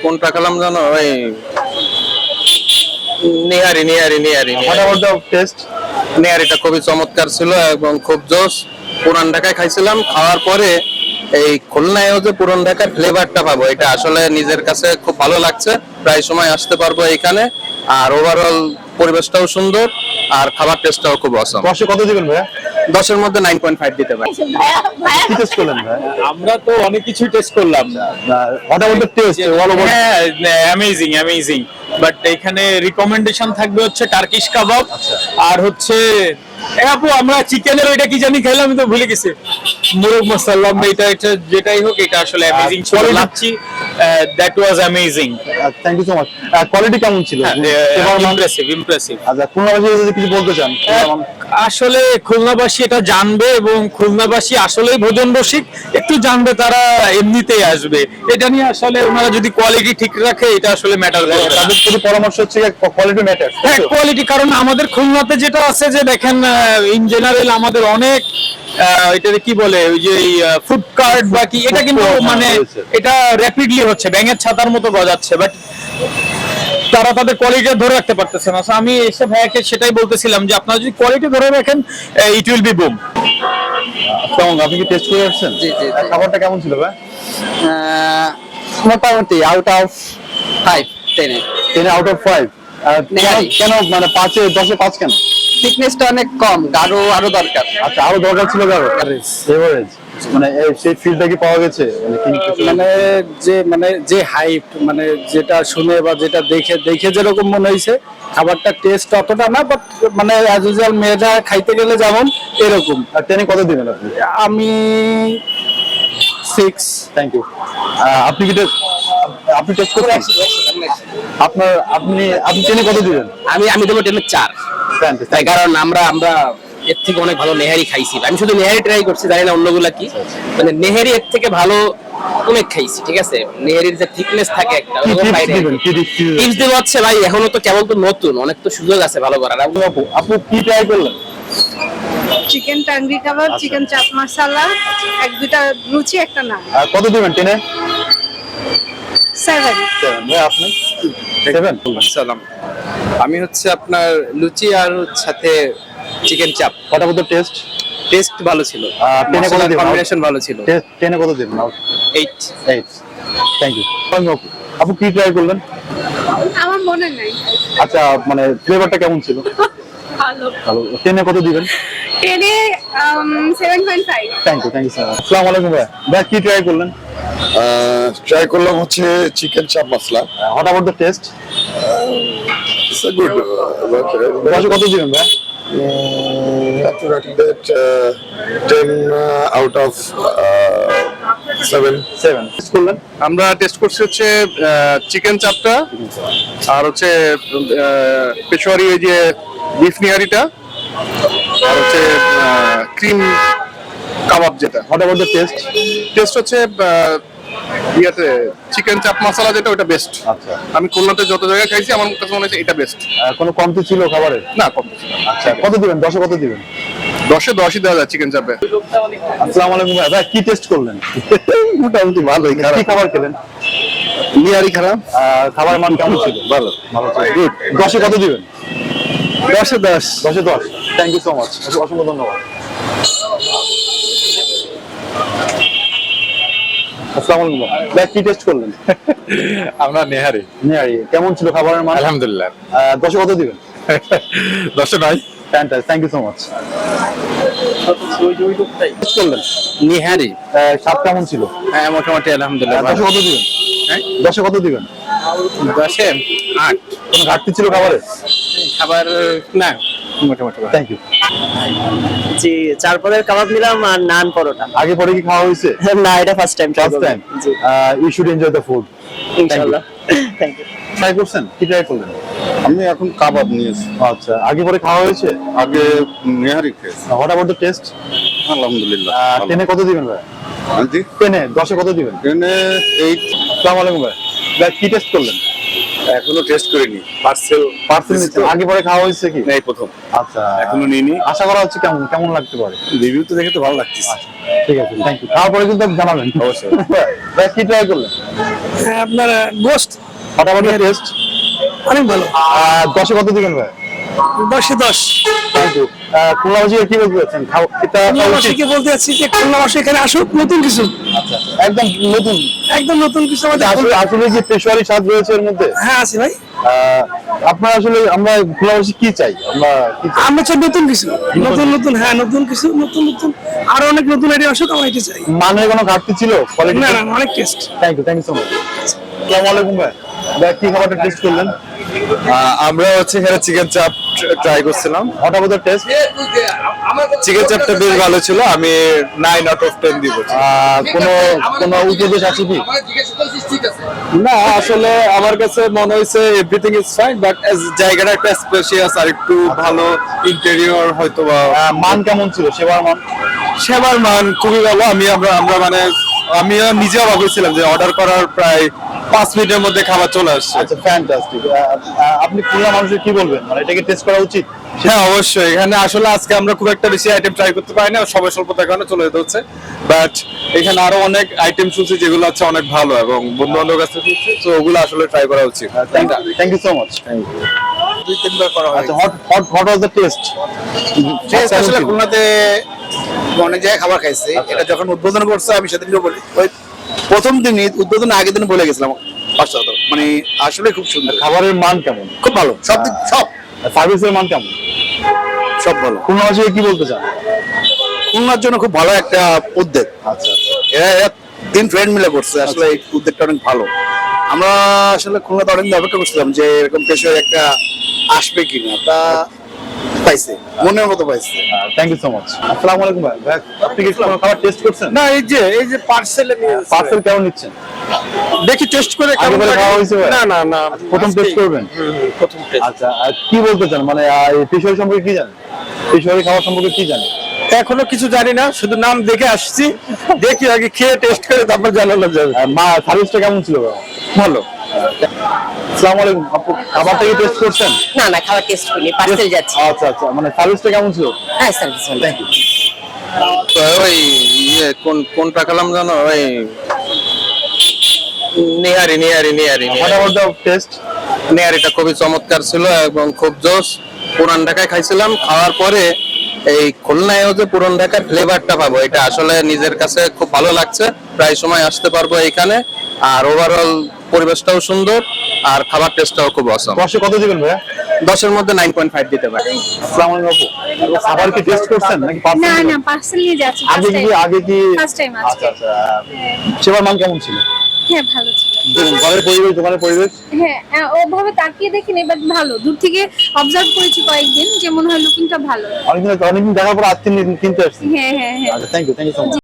কোনটা খেলাম জানো, ওই nihari nihari nihari what about the taste? নিহারিটা খুবই চমৎকার ছিল এবং খুব জোস। পুরান ঢাকায় খাইছিলাম, খাওয়ার পরে এই খুলনায়ও যে পুরান ঢাকার ফ্লেভারটা পাবো, এটা আসলে নিজের কাছে খুব ভালো লাগছে। প্রায় সময় আসতে পারবো এখানে। আর ওভারঅল পরিবেশটাও সুন্দর, আর খাবার টেস্টটাও খুব অসাম। 10-এ কত দিবেন ভাইয়া? 10-এর মধ্যে 9.5 দিতে পারি। কি টেস্ট করলেন ভাইয়া? আমরা তো অনেক কিছু টেস্ট করলাম। What about the test? All over হ্যাঁ, অ্যামেজিং অ্যামেজিং। বাট এখানে রিকমেন্ডেশন থাকবে হচ্ছে টার্কিশ কাবাব, আর হচ্ছে আপু আমরা চিকেনের ওইটা কি জানি খাইলাম, আমি তো ভুলে গেছি, মুরগ মশলা। এটা যেটাই হোক, এটা আসলে অ্যামেজিং ছিল। Lassi that was amazing. Thank you so much. Quality কেমন ছিল? Impressive impressive. আচ্ছা, খুলনাবাসী যদি কিছু বলতে চান। আসলে খুলনাবাসী এটা জানবে, এবং খুলনাবাসী আসলেই ভোজন রসিক, একটু জানবে তারা এমনিতেই আসবে। এটা নিয়ে আসলে ওনারা যদি কোয়ালিটি ঠিক রাখে, এটা আসলে ম্যাটার করে। তাদের যদি পরামর্শ হচ্ছে কোয়ালিটি ম্যাটার। হ্যাঁ, কোয়ালিটি। কারণ আমাদের খুলনাতে যেটা আছে যে দেখেন, ইন জেনারেল আমাদের অনেক এটাকে কি বলে, ওই যে ফুড কার্ট বা কি, এটা কিন্তু মানে এটা র্যাপিডলি হচ্ছে, ব্যাঙের ছাতার মতো গজাচ্ছে, বাট তারা তাদের কোয়ালিটি ধরে রাখতে পারতেছে না। আমি এসে ভাইয়াকে সেটাই বলতেছিলাম যে আপনারা যদি কোয়ালিটি ধরে রাখেন, ইট উইল বি বুম। কেমন, আপনি কি টেস্ট করে আসছেন? জি, জি। খাবারটা কেমন ছিল ভাই? মোটামুটি আউট অফ 5 10-এ। 10 out of 5। কেন মানে 5-এ 10-এ 5 কেন? থিকনেসটা অনেক কম, গাঢ় আরো দরকার। আচ্ছা, আরো দরকার ছিল কারো এভারেজ। মানে সেই ফিলটা কি পাওয়া গেছে? মানে যে হাইপ, মানে যেটা শুনে বা যেটা দেখে যেরকম মনে হয়েছে, খাবারটা টেস্ট অতটা না, বাট মানে অ্যাজ ইউজুয়াল মেয়েরা খাইতে গেলে যেমন এরকম। আর 10-এ কত দিবেন আপনি? আমি 6। Thank you. আপনি কি আপনি টেস্ট করছেন? আপনি 10-এ কত দিবেন? আমি দেবো 10-এর 4। তাই কারণ আমরা এর থেকে অনেক ভালো নেহারি খাইছি। আমি শুধু নেহারি ট্রাই করছি, জানি না অন্যগুলা কি। মানে নেহারি এর থেকে ভালো অনেক খাইছি, ঠিক আছে। নেহারির যে থিকনেস থাকে একটা, টিপস দেবো হচ্ছে ভাই, এখনো তো কেবল তো নতুন, অনেক তো সুযোগ আছে ভালো করার। আপু কি ট্রাই করলেন? চিকেন টাংরি কাবাব, চিকেন চাপ মশলা, এক দুটা লুচি, একটা নান। কত দিবেন 10-এ? 7। ভাই আপনি 7? সালাম। আমি হচ্ছে আপনার লুচি আর সাথে চিকেন চাপ। What about the test? Test ভালো ছিল, 10-এ কত দিবেন? কম্বিনেশন ভালো ছিল। 10-এ কত দিবেন? 8। Thank you. আপু কি ট্রাই করলেন? আমার মনে নাই। আচ্ছা, মানে ফ্লেভারটা কেমন ছিল? ভালো। ভালো। 10-এ কত দিবেন? 10-এ 7.5। Thank you sir. আসসালামু আলাইকুম ভাই। ভাই কি ট্রাই করলেন? ট্রাই করলাম হচ্ছে chicken chaap masala. What about the taste? It's a good. কত দিবেন ভাই? Have to rate that 10 out of 7. 7 test করলেন? আমরা টেস্ট করছি হচ্ছে চিকেন চাপটা, আর হচ্ছে পেশোয়ারি ওই যে বিফ নিহারিটা, আর হচ্ছে ক্রিম কাবাব যেটা। What about the test? Test হচ্ছে ইয়েতে চিকেন চাপ মশলা যেটা, ওটা বেস্ট। আচ্ছা, আমি খুলনাতে যত জায়গায় খাইছি, আমার কাছে মনে হচ্ছে এটা বেস্ট। কোনো কমতি ছিল খাবারের? না, কম কিছু না। আচ্ছা, কত দিবেন? 10-এ কত দিবেন? 10-এ 10ই দেওয়া যায় চিকেন চাপে। আসসালামু আলাইকুম ভাই। ভাই কি টেস্ট করলেন? মোটামুটি ভালোই। কি খাবার খেলেন? নিহারি খারাপ, খাবারের মান কেমন ছিল? ভালো। ভালো ছিল। গুড। 10-এ কত দিবেন? 10-এ 10। 10-এ 10। Thank you so much. অসংখ্য ধন্যবাদ। আসসালামু আলাইকুম ভাই। কি টেস্ট করলেন? আমরা নেহারি। নিহারি। কেমন ছিল খাবারের মান? আলহামদুলিল্লাহ। 10-এ কত দিবেন? 10-এ 9। Fantastic. Thank you so much. Taste করলেন? নিহারি স্বাদ কেমন ছিল? হ্যাঁ, মোটামুটি আলহামদুলিল্লাহ। 10-এ কত দিবেন? হ্যাঁ, 10-এ কত দিবেন? 10-এ 8। কোনো ঘাটতি ছিল খাবারের? খাবার না, মোটামুটি। Thank you. জি, 4 পদের কাবাব নিলাম আর নান পরোটা। আগে পরে কি খাওয়া হয়েছে? না, এটা ফার্স্ট টাইম। First time. জি, you should enjoy the food. ইনশাআল্লাহ। Thank you. ট্রাই করছেন? কি ট্রাই করলেন? আমি এখন কাবাব নিয়েছি। আচ্ছা, আগে পরে খাওয়া হয়েছে? আগে নেহারি খেয়েছি। What about the test? আলহামদুলিল্লাহ। 10-এ কত দিবেন ভাই? জি, 10-এ 10-এ কত দিবেন? 10-এ 8। আসসালামু আলাইকুম ভাই। ভাই কি টেস্ট করলেন? এখনো টেস্ট করিনি। পার্সেল নিচ্ছেন? আগে পরে খাওয়া হয়েছে কি? এই প্রথম। আচ্ছা, এখনো নিইনি। আশা করা হচ্ছে কেমন লাগতে পারে? রিভিউ তো দেখে তো ভালো লাগছে। ঠিক আছে, থ্যাংক ইউ। খাওয়ার পরে কিন্তু আপনি জানাবেন অবশ্যই। ভাই কি ট্রাই করলেন? আপনার গোস্ট ফাটাফাটি টেস্ট, অনেক ভালো, 10-এ কত দিবেন ভাই? 10-এ 10। Thank you. খুলনাবাসীকে কি বলতে চাচ্ছেন? এটা খুলনাবাসীকে বলতে চাচ্ছি যে খুলনাবাসী এখানে আসুক, নতুন কিছু, একদম নতুন। একদম নতুন কিছু আমাদের। আসলে আসলে কি পেশোয়ারি স্বাদ রয়েছে এর মধ্যে? হ্যাঁ আছে ভাই, আপনার আসলে আমরা খুলনাবাসী কি চাই? আমরা কি চাই? আমরা চাই নতুন কিছু, নতুন নতুন, হ্যাঁ নতুন কিছু, নতুন নতুন আরো অনেক নতুন আইটেম আসুক, আমরা এটা চাই। মানের কোনো ঘাটতি ছিল? কোয়ালিটি? না না, অনেক taste. Thank you so much. আসসালামু আলাইকুম ভাই। ভাই কি খাবারটা টেস্ট করলেন? আমরা হচ্ছে এখানে চিকেন চাপ ট্রাই করছিলাম। হঠাৎ টেস্ট, চিকেন চাপটা বেশ ভালো ছিল, আমি 9 আউট অফ 10 দিব। কোনো কোনো উপদেশ আছে কি? না আসলে আমার কাছে মনে হয়েছে এভরিথিং ইজ ফাইন, বাট জায়গাটা একটা স্পেশিয়াস আর একটু ভালো ইন্টেরিয়র হয়তো বা মান কেমন ছিল? সেবার মান? সেবার মান খুবই ভালো। আমরা মানে আমি নিজে অবাক হয়েছিলাম যে অর্ডার করার প্রায় 5 মিনিটের মধ্যে খাবার চলে আসছে। আচ্ছা, ফ্যান্টাস্টিক। আপনি খুলনা মানুষের কি বলবেন, মানে এটাকে টেস্ট করা উচিত? হ্যাঁ অবশ্যই, এখানে আসলে আজকে আমরা খুব একটা বেশি আইটেম ট্রাই করতে পারি না, সবাই স্বল্পতার কারণে চলে যেতে হচ্ছে, বাট এখানে আরো অনেক আইটেম শুনছি যেগুলো হচ্ছে অনেক ভালো এবং বন্ধু বান্ধব কাছে শুনছি, তো ওগুলো আসলে ট্রাই করা উচিত। Thank you so much. 2-3 বার করা আচ্ছা, হোয়াট ওয়াজ দ্য টেস্ট? আসলে খুলনাতে অনেক জায়গায় খাবার খাইছি, এটা যখন উদ্বোধন করছে আমি সেদিনকে বলি, ওই প্রথম দিনই উদ্বোধনের আগের দিন বলে গেছিলাম পাঁচটা, মানে আসলে খুব সুন্দর, খাবারের মান কেমন? খুব ভালো, সব দিক সব সার্ভিসের মান কেমন? সব ভালো। খুলনাবাসীকে কি বলতে চান? খুলনার জন্য খুব ভালো একটা উদ্যোগ, আচ্ছা আচ্ছা, এরা 3 ফ্রেন্ড মিলে করছে, আসলে এই উদ্যোগটা অনেক ভালো। আমরা আসলে খুলনাতে অনেকদিন অপেক্ষা করছিলাম যে এরকম পেশায় একটা আসবে কিনা, তা পাইছে, মনের মতো পাইছে। Thank you so much. আসসালামু আলাইকুম ভাই। ভাই, আপনি কি কোনো খাবার টেস্ট করছেন? না, এই যে পার্সেলে নিয়ে পার্সেল কেমন নিচ্ছেন? দেখি টেস্ট করে আগে কেমন বলে লাগে। খাওয়া হয়েছে ভাই? না না না, প্রথম টেস্ট করবেন? প্রথম টেস্ট। আচ্ছা, আর কি বলতে চান, মানে পেশোয়ারি সম্পর্কে কি জানেন? পেশোয়ারি খাবার সম্পর্কে কি জানেন? এখনো কিছু জানি না, শুধু নাম দেখে আসছি, দেখি আগে খেয়ে টেস্ট করে তারপর জানানো যাবে। মা সার্ভিসটা কেমন ছিল? ভালো। আসসালামু আলাইকুম আপু, খাবারটা কি টেস্ট করছেন? না না, খাবার টেস্ট করিনি, পার্সেল যাচ্ছে। আচ্ছা আচ্ছা, মানে সার্ভিসটা কেমন ছিল? হ্যাঁ সার্ভিস ভালো। Thank you. তো ওই কোনটা খেলাম জানো, ওই nihari what about the taste? নিহারিটা খুবই চমৎকার ছিল এবং খুব জোস। পুরান ঢাকায় খাইছিলাম, খাওয়ার পরে এই খুলনায়ও যে পুরান ঢাকার ফ্লেভারটা পাবো, এটা আসলে নিজের কাছে খুব ভালো লাগছে। প্রায় সময় আসতে পারবো এইখানে, আর ওভারঅল পরিবেশটাও সুন্দর আর খাবার টেস্টটাও খুব অসাম। 10-এ কত দিবেন ভাইয়া? 10-এর মধ্যে 9.5 দিতে পারি। আসসালামু আলাইকুম আপু, খাবার কি টেস্ট করছেন নাকি পার্সেল? না না, পার্সেল নিয়ে যাচ্ছি। আগে কি ফার্স্ট টাইম আজকে। আচ্ছা আচ্ছা, সেবার মান কেমন ছিল? হ্যাঁ ভালো ছিল। ঘরের পরিবেশ, দোকানের পরিবেশ? হ্যাঁ, ওভাবে তাকিয়ে দেখিনি, বাট ভালো, দূর থেকে অবজার্ভ করেছি কয়েকদিন, যে মনে হয় লুকিংটা ভালো। অনেকদিন দেখার পর আজকে কিনতে আসছি। হ্যাঁ হ্যাঁ হ্যাঁ। আচ্ছা, থ্যাংক ইউ সো মাচ।